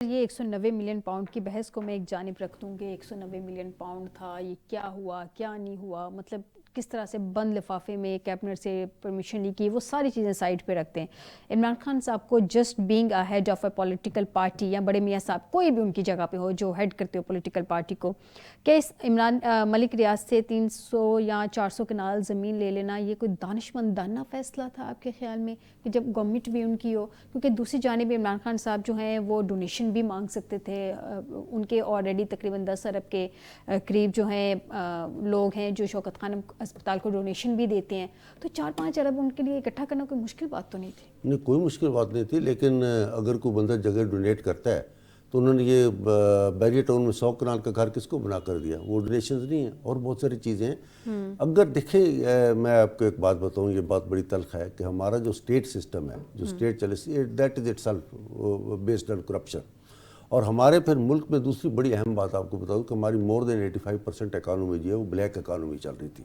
یہ 190 million pound کی بحث کو میں ایک جانب رکھ دوں گی. 190 ملین پاؤنڈ تھا, یہ کیا ہوا کیا نہیں ہوا, مطلب کس طرح سے بند لفافے میں کیبنٹ سے پرمیشن لی کی, وہ ساری چیزیں سائڈ پہ رکھتے ہیں. عمران خان صاحب کو just being a head of a political party, یا بڑے میاں صاحب کوئی بھی ان کی جگہ پہ ہو جو ہیڈ کرتے ہو پولیٹیکل پارٹی کو, کہ اس عمران ملک ریاض سے 300 یا 400 کنال زمین لے لینا یہ کوئی دانشمندانہ فیصلہ تھا آپ کے خیال میں, کہ جب گورنمنٹ بھی ان کی ہو؟ کیونکہ دوسری جانب عمران خان صاحب جو ہیں وہ ڈونیشن بھی مانگ سکتے تھے. ان کے آلریڈی تقریباً 10 ارب کے قریب جو ہیں لوگ ہیں جو شوکت خانم اسپتال کو ڈونیشن بھی دیتے ہیں, تو 4-5 ارب ان کے لیے اکٹھا کرنا کوئی مشکل بات تو نہیں تھی؟ نہیں, کوئی مشکل بات نہیں تھی, لیکن اگر کوئی بندہ جگہ ڈونیٹ کرتا ہے تو انہوں نے یہ بیریئر ٹاؤن میں 100 کنال کا گھر کس کو بنا کر دیا؟ وہ ڈونیشنز نہیں ہیں, اور بہت ساری چیزیں ہیں. اگر دیکھیں میں آپ کو ایک بات بتاؤں, یہ بات بڑی تلخ ہے کہ ہمارا جو اسٹیٹ سسٹم ہے, جو اسٹیٹ چلے, that is it self based on corruption. اور ہمارے پھر ملک میں دوسری بڑی اہم بات آپ کو بتاؤں کہ ہماری مور دین 85% اکانومی جو ہے وہ بلیک اکانومی چل رہی تھی.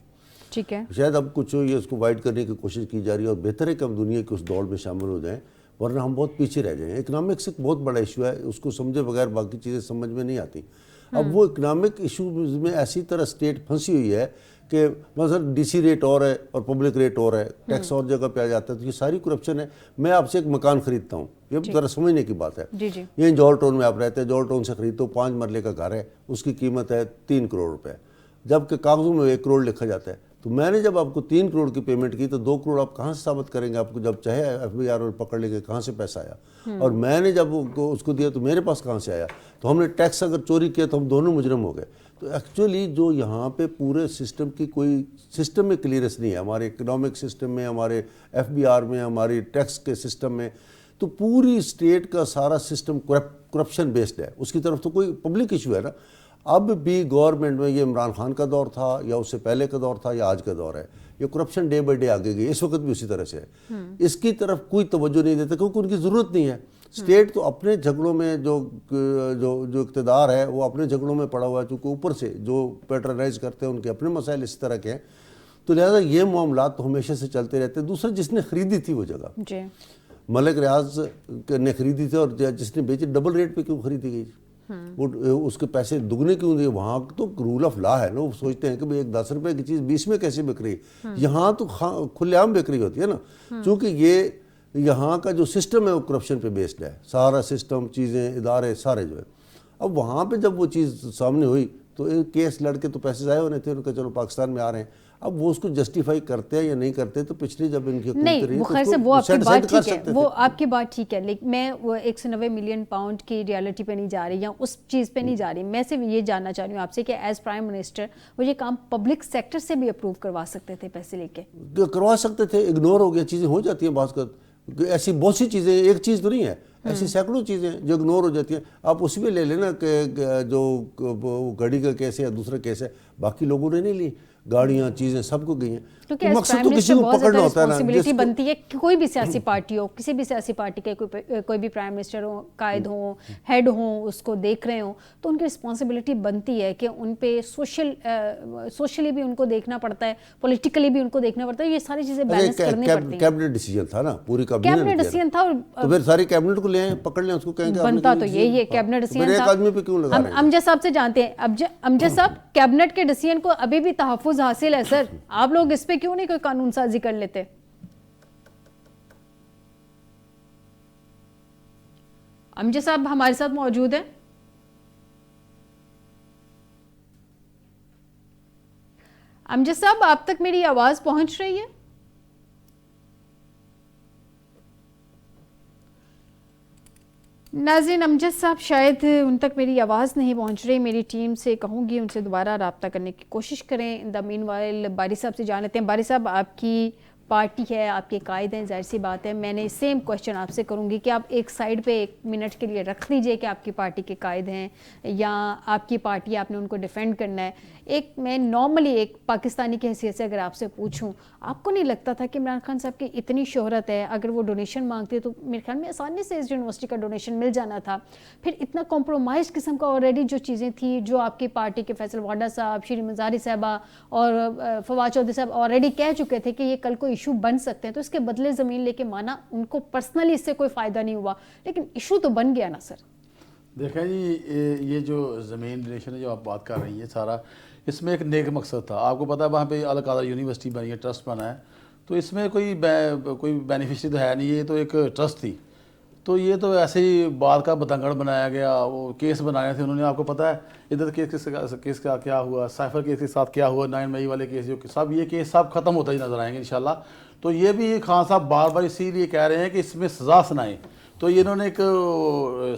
ٹھیک ہے, شاید اب کچھ یہ اس کو وائڈ کرنے کی کوشش کی جا رہی ہے, اور بہتر ہے کہ ہم دنیا کے اس دوڑ میں شامل ہو جائیں, ورنہ ہم بہت پیچھے رہ جائیں. اکنامکس ایک بہت بڑا ایشو ہے, اس کو سمجھے بغیر باقی چیزیں سمجھ میں نہیں آتی. اب وہ اکنامک ایشوز میں ایسی طرح اسٹیٹ پھنسی ہوئی ہے کہ مثلا ڈی سی ریٹ اور ہے اور پبلک ریٹ اور ہے, ٹیکس اور جگہ پہ آ جاتا ہے, تو یہ ساری کرپشن ہے. میں آپ سے ایک مکان خریدتا ہوں, یہ ذرا سمجھنے کی بات ہے. یہ جول ٹاؤن میں آپ رہتے ہیں, جول ٹاؤن سے خریدتے ہو, 5 مرلے کا گھر ہے, اس کی قیمت ہے 3 کروڑ روپے, جبکہ کاغذوں میں 1 کروڑ لکھا جاتا ہے. تو میں نے جب آپ کو 3 کروڑ کی پیمنٹ کی تو 2 کروڑ آپ کہاں سے ثابت کریں گے؟ آپ کو جب چاہے ایف بی آر پکڑ لے کے کہاں سے پیسہ آیا, اور میں نے جب اس کو دیا تو میرے پاس کہاں سے آیا؟ تو ہم نے ٹیکس اگر چوری کیا تو ہم دونوں مجرم ہو گئے. تو ایکچولی جو یہاں پہ پورے سسٹم کی کوئی سسٹم میں کلیئرنس نہیں ہے, ہمارے اکنامک سسٹم میں, ہمارے ایف بی آر میں, ہماری ٹیکس کے سسٹم میں, تو پوری اسٹیٹ کا سارا سسٹم کرپشن بیسڈ ہے. اس کی طرف تو کوئی پبلک ایشو ہے نا. اب بھی گورنمنٹ میں یہ عمران خان کا دور تھا یا اس سے پہلے کا دور تھا یا آج کا دور ہے, یہ کرپشن ڈے بائی ڈے آگے گئی, اس وقت بھی اسی طرح سے ہے. اس کی طرف کوئی توجہ نہیں دیتا کیونکہ ان کی ضرورت نہیں ہے. اسٹیٹ تو اپنے جھگڑوں میں جو اقتدار ہے وہ اپنے جھگڑوں میں پڑا ہوا ہے, چونکہ اوپر سے جو پیٹرنائز کرتے ہیں ان کے اپنے مسائل اس طرح کے ہیں, تو لہٰذا یہ معاملات تو ہمیشہ سے چلتے رہتے ہیں. دوسرا, جس نے خریدی تھی وہ جگہ, ملک ریاض نے خریدی تھی, اور جس نے بیچی ڈبل ریٹ پہ کیوں خریدی گئی؟ وہ اس کے پیسے دگنے کیوں دیے؟ وہاں تو رول آف لا ہے نا, وہ سوچتے ہیں کہ بھئی ایک 10 روپے کی چیز 20 میں کیسے بک رہی ہے. یہاں تو کھلے عام بک رہی ہوتی ہے نا, چونکہ یہ یہاں کا جو سسٹم ہے وہ کرپشن پہ بیسڈ ہے, سارا سسٹم, چیزیں, ادارے سارے جو ہے. اب وہاں پہ جب وہ چیز سامنے ہوئی تو ایک کیس لڑ کے تو پیسے ضائع ہونے تھے, ان کا چلو پاکستان میں آ رہے ہیں. اب وہ اس کو جسٹیفائی کرتے ہیں یا نہیں کرتے, تو پچھلی جب ان کی حکومت رہی خیر سے وہ آپ کی بات ٹھیک ہے, وہ آپ کی بات ٹھیک ہے, لیکن میں وہ 190 ملین پاؤنڈ کی ریالٹی پہ نہیں جا رہی یا اس چیز پہ نہیں جا رہی. میں صرف یہ جاننا چاہ رہی ہوں آپ سے کہ ایز پرائم منسٹر وہ یہ کام پبلک سیکٹر سے بھی اپروو کروا سکتے تھے, پیسے لے کے کروا سکتے تھے. اگنور ہو گیا, چیزیں ہو جاتی ہیں بعض کا, ایسی بہت سی چیزیں, ایک چیز تو نہیں ہے, ایسی سینکڑوں چیزیں جو اگنور ہو جاتی ہیں. آپ اس میں لے لینا کہ جو گاڑی کا کیس ہے یا دوسرا کیس ہے, باقی لوگوں نے نہیں لی, گاڑیاں چیزیں سب کو گئی ہیں. کیونکہ مقصد تو کسی کو پکڑنا ہوتا ہے نا, رسپانسبلٹی بنتی ہے کہ کوئی بھی سیاسی پارٹی ہو, کسی بھی سیاسی پارٹی کے کوئی بھی پرائم منسٹر ہوں, قائد ہوں, ہیڈ ہوں, اس کو دیکھ رہے ہوں, تو ان کی رسپانسبلٹی بنتی ہے کہ ان پہ سوشلی بھی ان کو دیکھنا پڑتا ہے, پولیٹیکلی بھی ان کو دیکھنا پڑتا ہے, یہ ساری چیزیں بیلنس کرنی پڑتی ہیں. کیبنٹ ڈیسیجن تھا نا, پوری کیبنٹ ڈیسیجن تھا, تو پھر ساری کیبنٹ کو لے آئیں, پکڑ لیں اس کو, کہیں کہ بنتا تو یہی ہے کیبنٹ ڈیسیجن تھا. ایک آدمی پہ کیوں لگا رہے ہیں؟ امجد صاحب سے جانتے ہیں, امجد صاحب کیبنٹ کے ڈیسیجن کو ابھی بھی تحفظ حاصل ہے سر, آپ لوگ اس پہ کیوں نہیں کوئی قانون سازی کر لیتے؟ امجد صاحب ہمارے ساتھ موجود ہیں. امجد صاحب آپ تک میری آواز پہنچ رہی ہے؟ ناظرین, امجد صاحب شاید ان تک میری آواز نہیں پہنچ رہی. میری ٹیم سے کہوں گی ان سے دوبارہ رابطہ کرنے کی کوشش کریں. ان دا مین وائل باری صاحب سے جان لیتے ہیں. باری صاحب, آپ کی پارٹی ہے, آپ کے قائد ہیں, ظاہر سی بات ہے, میں نے سیم کوشچن آپ سے کروں گی کہ آپ ایک سائڈ پہ 1 منٹ کے لیے رکھ لیجئے کہ آپ کی پارٹی کے قائد ہیں یا آپ کی پارٹی, آپ نے ان کو ڈیفینڈ کرنا ہے. ایک میں نارملی ایک پاکستانی کی حیثیت سے اگر آپ سے پوچھوں, آپ کو نہیں لگتا تھا کہ عمران خان صاحب کی اتنی شہرت ہے, اگر وہ ڈونیشن مانگتے تو میرے خیال میں آسانی سے اس یونیورسٹی کا ڈونیشن مل جانا تھا. پھر اتنا کمپرومائز قسم کا آلریڈی جو چیزیں تھیں, جو آپ کی پارٹی کے فیصل واڈا صاحب, شیرین مزاری صاحبہ اور فواد چودھری صاحب آلریڈی کہہ چکے تھے کہ یہ کل کو ایشو بن سکتے ہیں, تو اس کے بدلے زمین لے کے مانا ان کو پرسنلی اس سے کوئی فائدہ نہیں ہوا, لیکن ایشو تو بن گیا نا سر. دیکھیں جی یہ جو زمین ڈونیشن ہے جو آپ بات کر رہی ہیں سارا اس میں ایک نیک مقصد تھا. آپ کو پتہ ہے وہاں پہ القادر یونیورسٹی بنی ہے, ٹرسٹ بنا ہے, تو اس میں کوئی بینیفیشری تو ہے نہیں, یہ تو ایک ٹرسٹ تھی. تو یہ تو ایسے ہی بات کا بتنگڑ بنایا گیا, وہ کیس بنائے تھے انہوں نے. آپ کو پتہ ہے ادھر کیس کا کیا ہوا, سائفر کیس کے ساتھ کیا ہوا, 9 مئی والے کیس جو سب یہ کیس سب ختم ہوتا ہی نظر آئیں گے انشاءاللہ. تو یہ بھی خان صاحب بار بار اسی لیے کہہ رہے ہیں کہ اس میں سزا سنائیں. تو یہ انہوں نے ایک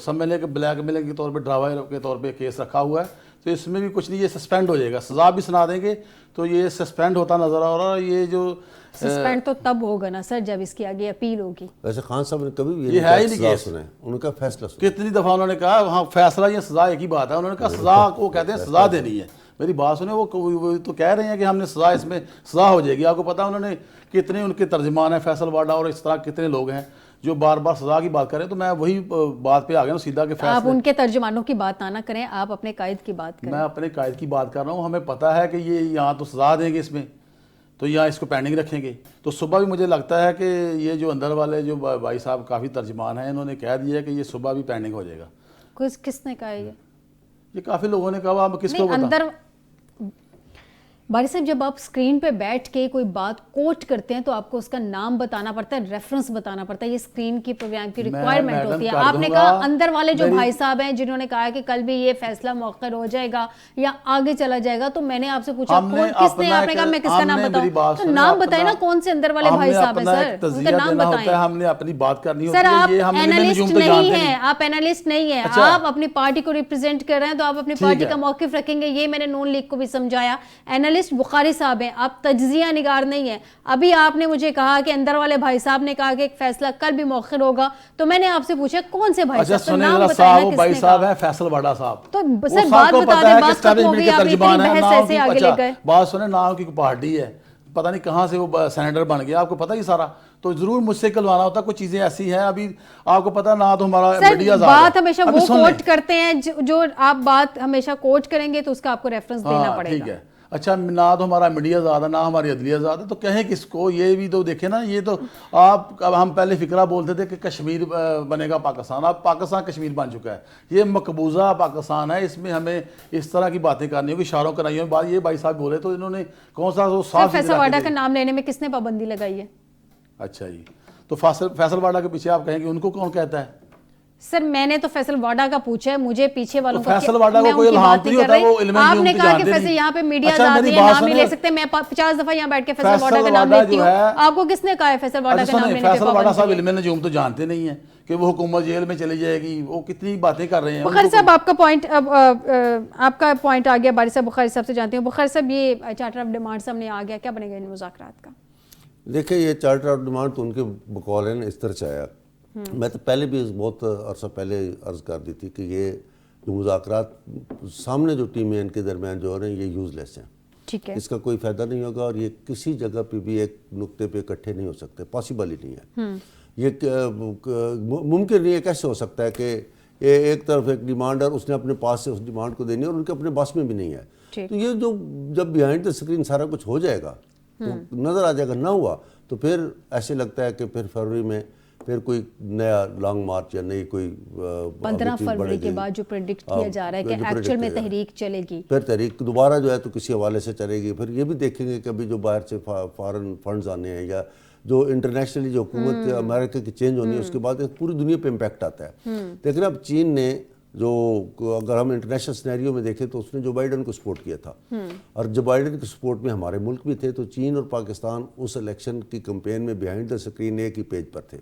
سمجھ کے بلیک میلنگ کے طور پہ ڈراوا کے طور پہ کیس رکھا ہوا ہے. تو اس میں بھی کچھ نہیں, یہ سسپینڈ ہو جائے گا, سزا بھی سنا دیں گے. تو یہ سسپینڈ ہوتا نظر آ رہا ہے. یہ جو سسپینڈ تو تب ہوگا نا سر جب اس کی آگے اپیل ہوگی. ویسے خان صاحب نے کبھی بھی یہ ہے ہی نہیں سزا کیس سنا ہے, ان کا فیصلہ سنا. کتنی دفعہ انہوں نے کہا وہاں فیصلہ یا سزا ایک ہی بات ہے. انہوں نے کہا سزا کو کہتے ہیں سزا دینی ہے. میری بات سنیں, وہ تو کہہ رہے ہیں کہ ہم نے سزا, اس میں سزا ہو جائے گی. آپ کو پتا انہوں نے کتنے ان کے ترجمان ہیں فیصل واڈا اور اس طرح کتنے لوگ ہیں جو بار بار سزا کی بات کریں. تو میں وہی بات پہ آ گیا ہوں سیدھا کہ آپ ان کے ترجمانوں کی بات نہ کریں, آپ اپنے قائد کی بات کریں. میں اپنے قائد کی بات کر رہا ہوں. ہمیں پتہ ہے کہ یہ یہاں تو سزا دیں گے اس میں, تو یہاں اس کو پینڈنگ رکھیں گے. تو صبح بھی مجھے لگتا ہے کہ یہ جو اندر والے جو بھائی صاحب کافی ترجمان ہیں, انہوں نے کہہ دیا کہ یہ صبح بھی پینڈنگ ہو جائے گا. کس نے کہا یہ کافی لوگوں نے کہا. آپ کس کو اندر باری صاحب جب آپ اسکرین پہ بیٹھ کے کوئی بات کوٹ کرتے ہیں تو آپ کو اس کا نام بتانا پڑتا ہے, ریفرنس بتانا پڑتا ہے. یہ اسکرین کی پروگرام کی ریکوائرمنٹ ہوتی ہے. آپ نے کہا اندر والے جو بھائی صاحب ہیں جنہوں نے کہا کہ کل بھی یہ فیصلہ مؤخر ہو جائے گا یا آگے چلا جائے گا, تو میں نے آپ سے پوچھا کس نے, آپ نے کہا میں کس کا نام بتاؤں, تو نام بتائیں نا کون سے اندر والے بھائی صاحب ہیں سر, ان کا نام بتائیں. ہم نے اپنی بات کرنی ہوتی ہے. سر آپ اینالسٹ نہیں ہیں, آپ اینالسٹ نہیں ہیں, آپ اپنی پارٹی کو ریپرزینٹ کر رہے ہیں, تو آپ اپنی پارٹی کا موقف رکھیں گے. یہ میں نے نون لیگ کو بھی سمجھایا. اینالسٹ بخاری صاحب ہیں, آپ تجزیہ نگار نہیں ہیں. ابھی آپ نے مجھے کہا کہ اندر والے بھائی صاحب نے کہا کہ ایک فیصلہ کل بھی مؤخر ہوگا, تو میں نے آپ سے پوچھا کون سے بھائی صاحب, تو نام بتائیں نا کس نے کہا. فیصل واڈا صاحب. تو سر بات بتا دیں, بات ختم ہو گئی, آپ اتنی بحث ایسے آگے لے گئے. بات سنیں, نام کی پارٹی ہے, پتہ نہیں کہاں سے وہ سینیٹر بن گیا, آپ کو پتہ ہی سارا. تو ضرور مجھ سے کلوانا ہوتا. کچھ چیزیں ایسی ہیں ابھی آپ کو پتہ نہ, تو ہمارا میڈیا آزاد ہے. بات ہمیشہ وہ کوٹ کرتے ہیں جو آپ بات ہمیشہ کوٹ کریں گے, تو اس کا آپ کو ریفرنس دینا پڑے گا. ٹھیک ہے. اچھا, نہ تو ہمارا میڈیا آزاد ہے, نہ ہماری عدلیہ آزاد ہے, تو کہیں کس کو. یہ بھی تو دیکھیں نا, یہ تو آپ اب ہم پہلے فکرہ بولتے تھے کہ کشمیر بنے گا پاکستان, اب پاکستان کشمیر بن چکا ہے. یہ مقبوضہ پاکستان ہے, اس میں ہمیں اس طرح کی باتیں کرنی ہوگی, اشاروں کرانی ہوگی. بات یہ بھائی صاحب بولے تو انہوں نے کون سا وہ صاف. فیصل واڈا کا نام لینے میں کس نے پابندی لگائی ہے؟ اچھا جی, تو فیصل واڈا کے پیچھے آپ کہیں گے ان کو کون کہتا ہے؟ سر میں نے تو فیصل واڈا کا پوچھا ہے, مجھے پیچھے والوں کا فیصل واڈا کو کوئی الہام نہیں ہوتا, وہ علم آپ نے کہا کہ فیصل یہاں پہ میڈیا آزاد نہیں ہے, نام نہیں لے سکتے. میں 50 دفعہ یہاں بیٹھ کے فیصل واڈا کا نام لیتی ہوں. آپ کو کس نے کہا ہے فیصل واڈا کا نام لینے پہ فیصل واڈا صاحب علم نجوم تو جانتے نہیں ہیں کہ وہ حکومت جیل میں چلی جائے گی, وہ کتنی باتیں کر رہے ہیں. بخاری صاحب آپ کا پوائنٹ, اب آپ کا پوائنٹ آ گیا. باری صاحب بخاری صاحب سے جانتے ہوں. بخاری صاحب یہ چارٹر آف ڈیمانڈ سامنے آ گیا, کیا بنے گا ان مذاکرات کا؟ دیکھیں یہ چارٹر آف ڈیمانڈ تو ان کے بقول ہے اس طرح سے آیا. میں تو پہلے بھی بہت عرصہ پہلے عرض کر دی تھی کہ یہ جو مذاکرات سامنے جو ٹیمیں ان کے درمیان جو ہو رہے ہیں یہ یوز لیس ہیں. ٹھیک ہے, اس کا کوئی فائدہ نہیں ہوگا, اور یہ کسی جگہ پہ بھی ایک نقطے پہ اکٹھے نہیں ہو سکتے, پاسبل ہی نہیں ہے. یہ ممکن نہیں ہے. کیسے ہو سکتا ہے کہ ایک طرف ایک ڈیمانڈ ہے, اس نے اپنے پاس سے اس ڈیمانڈ کو دینی ہے, اور ان کے اپنے بس میں بھی نہیں ہے. تو یہ جو جب بیہائنڈ دا اسکرین سارا کچھ ہو جائے گا تو نظر آ جائے گا. نہ ہوا تو پھر ایسے لگتا ہے کہ پھر فروری میں پھر کوئی نیا لانگ مارچ یا نئی کوئی 15 فروری کے بعد جو پریڈکٹ کیا جا رہا ہے کہ ایکچوئل میں تحریک چلے گی, پھر تحریک دوبارہ جو ہے تو کسی حوالے سے چلے گی. پھر یہ بھی دیکھیں گے کہ ابھی جو باہر سے فارن فنڈز آنے ہیں یا جو انٹرنیشنلی جو حکومت امریکہ کی چینج ہونی ہے, اس کے بعد پوری دنیا پہ امپیکٹ آتا ہے. لیکن اب چین نے جو, اگر ہم انٹرنیشنل سینیریو میں دیکھیں تو اس نے جو بائیڈن کو سپورٹ کیا تھا, اور جو بائیڈن کے سپورٹ میں ہمارے ملک بھی تھے, تو چین اور پاکستان اس الیکشن کی کمپین میں بیہائنڈ دا اسکرین ایک ہی پیج پر تھے.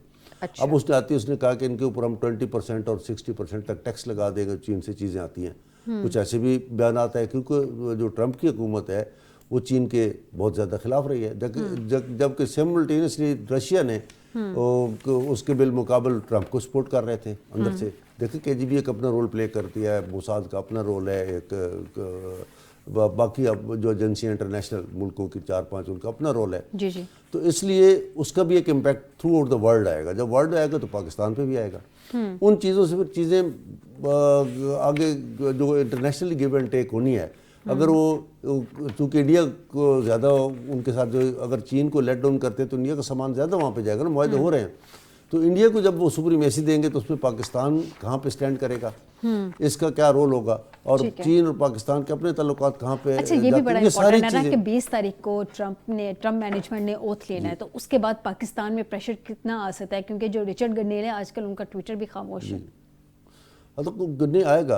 اب اس نے کہا کہ ان کے اوپر ہم 20% اور 60% تک ٹیکس لگا دیں گے, چین سے چیزیں آتی ہیں. کچھ ایسے بھی بیانات ہے, کیونکہ جو ٹرمپ کی حکومت ہے وہ چین کے بہت زیادہ خلاف رہی ہے, جبکہ سیملٹینیسلی رشیا نے اس کے بالمقابل ٹرمپ کو سپورٹ کر رہے تھے اندر سے. دیکھیں KGB ایک اپنا رول پلے کرتی ہے, موساد کا اپنا رول ہے, ایک باقی اب جو ایجنسی انٹرنیشنل ملکوں کی 4-5 ان کا اپنا رول ہے. جی جی. تو اس لیے اس کا بھی ایک impact through out the world آئے گا. جب ورلڈ آئے گا تو پاکستان پہ بھی آئے گا. ان چیزوں سے پھر چیزیں آگے جو انٹرنیشنلی گیو اینڈ ٹیک ہونی ہے, اگر وہ چونکہ انڈیا کو زیادہ ان کے ساتھ جو, اگر چین کو لیٹ ڈاؤن کرتے تو انڈیا کا سامان زیادہ وہاں پہ جائے گا نا, معاہدے ہو رہے ہیں. تو انڈیا کو جب وہ سپریمیسی دیں گے تو اس میں پاکستان کہاں پہ سٹینڈ کرے گا؟ اس کا کیا رول ہوگا, اور چین اور پاکستان کے اپنے تعلقات کہاں پہ. اچھا یہ بھی بڑا امپورٹنٹ ہے کہ 20 تاریخ کو ٹرمپ مینجمنٹ نے اوتھ لینا ہے, تو اس کے بعد پاکستان میں پریشر کتنا آ سکتا ہے, کیونکہ جو رچرڈ گرنیل ہے آج کل ان کا ٹویٹر بھی خاموش ہے. نہیں آئے گا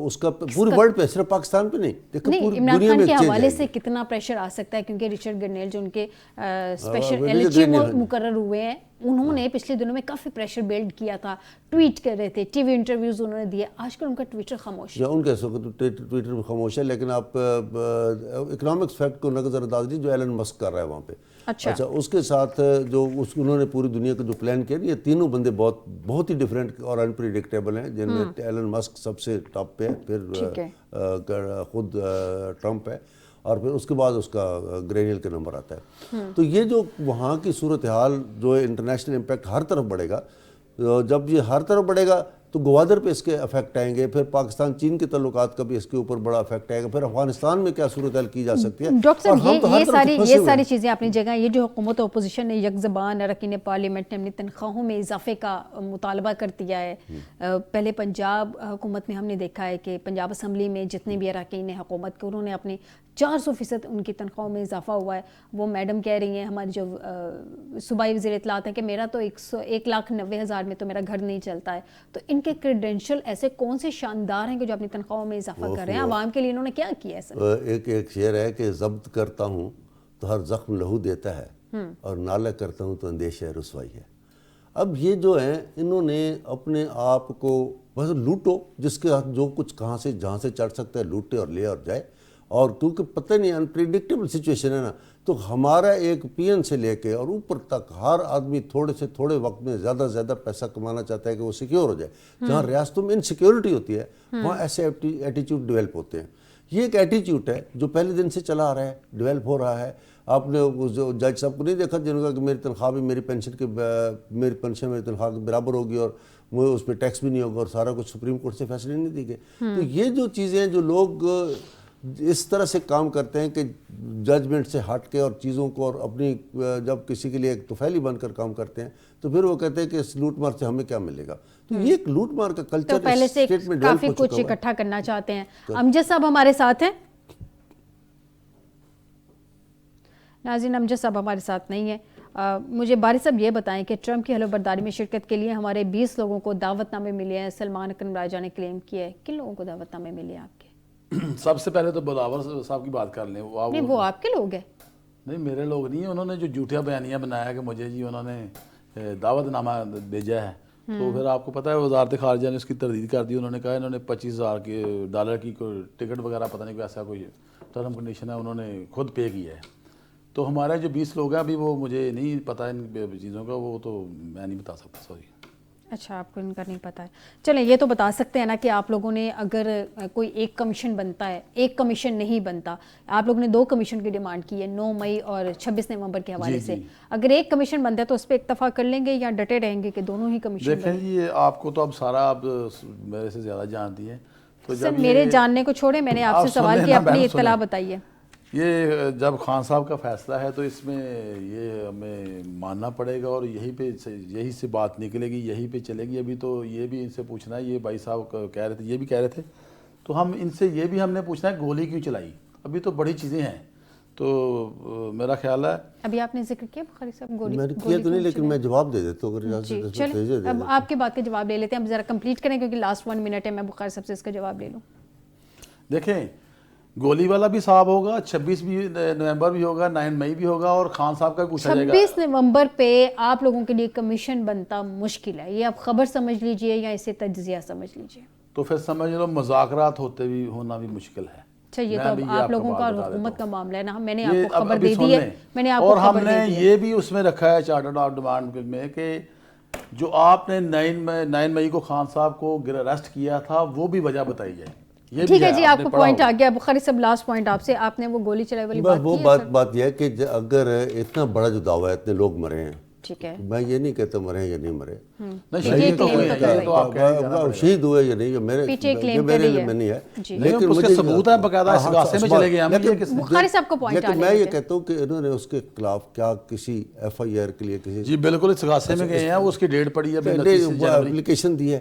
اس کا پورے ورلڈ پہ, صرف پاکستان پہ نہیں, نہیں عمران خان کے حوالے سے کتنا پریشر آ سکتا ہے, کیونکہ رچرڈ گرنیل جو ان کے اسپیشل ایل چی مقرر ہوئے ہیں, انہوں نے پچھلے دنوں میں کافی پریشر بلڈ کیا تھا, ٹویٹ کر رہے تھے, ٹی وی انٹرویوز انہوں نے دیے, آج کل ان کا ٹویٹر خاموش ہے. ان کا ٹویٹر بھی خاموش ہے, لیکن آپ اکنامکس فیکٹ کو نظر انداز نہیں جو ایلن مسک کر رہا ہے وہاں پہ. اچھا اس کے ساتھ جو انہوں نے پوری دنیا کا جو پلان کیا, یہ تینوں بندے بہت ہی ڈفرینٹ اور انپریڈکٹیبل ہیں, جن میں ایلن مسک سب سے ٹاپ پہ ہے, پھر خود ٹرمپ ہے, اور پھر اس کے بعد اس کا گرینیل کا نمبر آتا ہے. تو یہ جو وہاں کی صورتحال جو ہے انٹرنیشنل امپیکٹ ہر طرف بڑھے گا, جب یہ ہر طرف بڑھے گا تو گوادر پہ اس کے افیکٹ آئیں گے, پھر پاکستان چین کے تعلقات کا بھی اس کے اوپر بڑا افیکٹ آئے گا, پھر افغانستان میں کیا صورتحال کی جا سکتی ہے. ڈاکٹر صاحب یہ ساری چیزیں اپنی جگہ, یہ جو حکومت و اپوزیشن نے یک زبان اراکین پارلیمنٹ نے اپنی تنخواہوں میں اضافے کا مطالبہ کر دیا ہے. پہلے پنجاب حکومت میں ہم نے دیکھا ہے کہ پنجاب اسمبلی میں جتنے بھی اراکین حکومت کے, انہوں نے اپنی 400% ان کی تنخواہوں میں اضافہ ہوا ہے. وہ میڈم کہہ رہی ہیں, ہماری جو صوبائی وزیر اطلاعات ہے, کہ میرا تو 1,90,000 میں تو میرا گھر نہیں چلتا ہے. تو ان کے کریڈینشل ایسے کون سے شاندار ہیں کہ جو اپنی تنخواہوں میں اضافہ کر رہے ہیں, عوام کے لیے انہوں نے کیا کیا ہے سر؟ ایک شعر ہے کہ ضبط کرتا ہوں تو ہر زخم لہو دیتا ہے, اور نالہ کرتا ہوں تو اندیشہ رسوائی ہے. اب یہ جو ہیں انہوں نے اپنے آپ کو بس لوٹو, جس کے ہاتھ جو کچھ کہاں سے جہاں سے چڑھ سکتا ہے لوٹے اور لے اور جائے, اور کیونکہ پتہ نہیں انپریڈکٹیبل سچویشن ہے نا, تو ہمارا ایک پی این سے لے کے اور اوپر تک ہر آدمی تھوڑے سے تھوڑے وقت میں زیادہ سے زیادہ پیسہ کمانا چاہتا ہے کہ وہ سیکیور ہو جائے. جہاں ریاستوں میں انسیکیورٹی ہوتی ہے وہاں ایسے ایٹیچیوڈ ڈیولپ ہوتے ہیں. یہ ایک ایٹیچیوڈ ہے جو پہلے دن سے چلا آ رہا ہے, ڈیولپ ہو رہا ہے. آپ نے جج صاحب کو نہیں دیکھا جنہوں نے کہا کہ میری تنخواہ بھی میری پینشن میری تنخواہ کے برابر ہوگی اور مجھے اس پہ ٹیکس بھی نہیں ہوگا, اور سارا کچھ سپریم کورٹ سے فیصلے نہیں دی گئے. تو یہ جو چیزیں ہیں جو لوگ اس طرح سے کام کرتے ہیں کہ ججمنٹ سے ہٹ کے اور چیزوں کو, اور اپنی جب کسی کے لیے ایک توفیلی بن کر کام کرتے ہیں تو پھر وہ کہتے ہیں کہ اس لوٹ مار سے ہمیں کیا ملے گا. تو یہ ایک لوٹ مار کا کلچر پہلے سے کافی کچھ اکٹھا کرنا چاہتے ہیں. امجد صاحب ہمارے ساتھ ہیں. ناظرین امجد صاحب ہمارے ساتھ نہیں ہیں. مجھے باری صاحب یہ بتائیں کہ ٹرمپ کی حلف برداری میں شرکت کے لیے ہمارے 20 لوگوں کو دعوت نامے ملے ہیں. سلمان اکرم راجہ نے کلیم کیا ہے. کن لوگوں کو دعوت نامے ملے آپ کے؟ سب سے پہلے تو بلاور صاحب کی بات کر لیں. نہیں وہ آپ کے لوگ ہیں. نہیں میرے لوگ نہیں ہیں, انہوں نے جو جھوٹیا بیانیہ بنایا کہ مجھے جی انہوں نے دعوت نامہ بھیجا ہے, تو پھر آپ کو پتہ ہے وزارت خارجہ نے اس کی تردید کر دی. انہوں نے کہا انہوں نے $25,000 کی کوئی ٹکٹ وغیرہ پتہ نہیں کوئی ایسا کوئی ٹرم کنڈیشن ہے, انہوں نے خود پے کیا ہے. تو ہمارے جو 20 لوگ ہیں ابھی وہ مجھے نہیں پتہ ان چیزوں کا, وہ تو میں نہیں بتا سکتا. سوری. اچھا آپ کو ان کا نہیں پتہ ہے. چلیں یہ تو بتا سکتے ہیں نا کہ آپ لوگوں نے اگر کوئی ایک کمیشن بنتا ہے, ایک کمیشن نہیں بنتا, آپ لوگوں نے 2 کمیشن کی ڈیمانڈ کی ہے 9 مئی اور 26 نومبر کے حوالے سے. اگر ایک کمیشن بنتا ہے تو اس پہ اکتفا کر لیں گے یا ڈٹے رہیں گے کہ دونوں ہی کمیشن دیکھیں جی آپ کو تو اب سارا آپ میرے سے زیادہ جانتی ہیں. تو سر میرے جاننے کو چھوڑیں, میں نے آپ سے سوال کیا, اپنی اطلاع بتائیے. یہ جب خان صاحب کا فیصلہ ہے تو اس میں یہ ہمیں ماننا پڑے گا, اور یہی سے بات نکلے گی, یہی پہ چلے گی. ابھی تو یہ بھی ان سے پوچھنا ہے, یہ بھائی صاحب کہہ رہے تھے, یہ بھی کہہ رہے تھے, تو ہم ان سے یہ بھی ہم نے پوچھنا ہے گولی کیوں چلائی. ابھی تو بڑی چیزیں ہیں. تو میرا خیال ہے ابھی آپ نے ذکر کیا بخاری صاحب گولی, میں نے کیا تو نہیں, لیکن میں جواب دے دیتا ہوں. چلیں اب آپ کے بات کا جواب لے لیتے ہیں. اب ذرا کمپلیٹ کریں کیونکہ لاسٹ 1 منٹ ہے, میں بخاری صاحب سے اس کا جواب لے لوں. دیکھیں گولی والا بھی صاحب ہوگا, 26 نومبر بھی ہوگا, 9 مئی بھی ہوگا, اور خان صاحب کا پوچھا جائے گا. 26 نومبر پہ آپ لوگوں کے لیے کمیشن بنتا مشکل ہے, یہ آپ خبر سمجھ لیجئے یا اسے تجزیہ سمجھ لیجئے. تو پھر سمجھ لو مذاکرات ہونا بھی مشکل ہے. اچھا یہ تو آپ لوگوں کا اور حکومت کا معاملہ ہے نا, میں نے آپ کو خبر دے دی ہے, میں نے آپ کو اور خبر ہم نے یہ بھی اس میں رکھا ہے چارٹرڈ آف ڈیمانڈ میں کہ جو آپ نے 9 مئی کو خان صاحب کو اریسٹ کیا تھا وہ بھی وجہ بتائی جائے. ٹھیک ہے جی, آپ کو پوائنٹ آ گیا. بخاری صاحب لاسٹ پوائنٹ آپ سے, آپ نے وہ گولی چلائی والی بات کی ہے. بات یہ ہے کہ اگر اتنا بڑا جو دعویٰ ہے, اتنے لوگ مرے ہیں, ٹھیک ہے, میں یہ نہیں کہتا مرے ہیں یا نہیں مرے, شہید ہوئے یا نہیں, میرے میں نہیں ہے, لیکن مجھے ثبوت ہے باقاعدہ استغاثے میں چلے گئے. بخاری صاحب کو پوائنٹ لیکن میں یہ کہتا ہوں کہ انہوں نے اس کے خلاف کیا کسی ایف آئی آر کے لیے کسی جی بالکل استغاثے میں گئے ہیں, وہ اس کی ڈیٹ پڑی ہے, اپلیکیشن دی ہے.